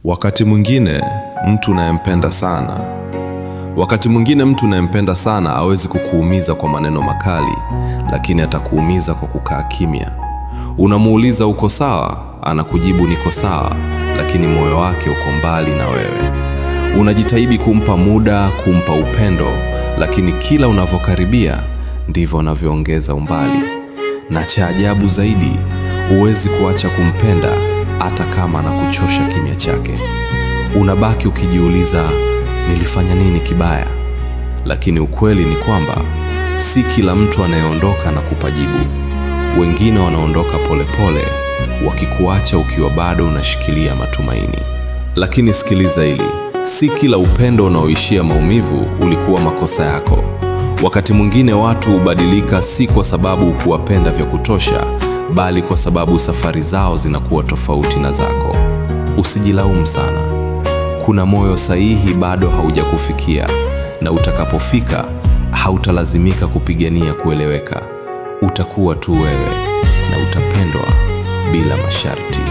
Wakati mwingine mtu unayempenda sana hawezi kukuumiza kwa maneno makali, lakini atakuumiza kwa kukaa kimya. Unamuuliza uko sawa, anakujibu niko sawa, lakini moyo wake uko mbali na wewe. Unajitahidi kumpa muda, kumpa upendo, lakini kila unavyokaribia ndivyo anavyoongeza umbali. Na cha ajabu zaidi, huwezi kuacha kumpenda hata kama anakuchosha kimya chake. Unabaki ukijiuliza, nilifanya nini kibaya? Lakini ukweli ni kwamba si kila mtu anayeondoka na kupa jibu. Wengine wanaondoka polepole, wakikuacha ukiwa bado unashikilia matumaini. Lakini sikiliza hili, si kila upendo unaoishia maumivu ulikuwa makosa yako. Wakati mwingine watu hubadilika si kwa sababu hukuwapenda vya kutosha, bali kwa sababu safari zao zinakuwa tofauti na zako. Usijilaumu sana. Kuna moyo sahihi bado haujakufikia, na utakapofika hautalazimika kupigania kueleweka. Utakuwa tu wewe na utapendwa bila masharti.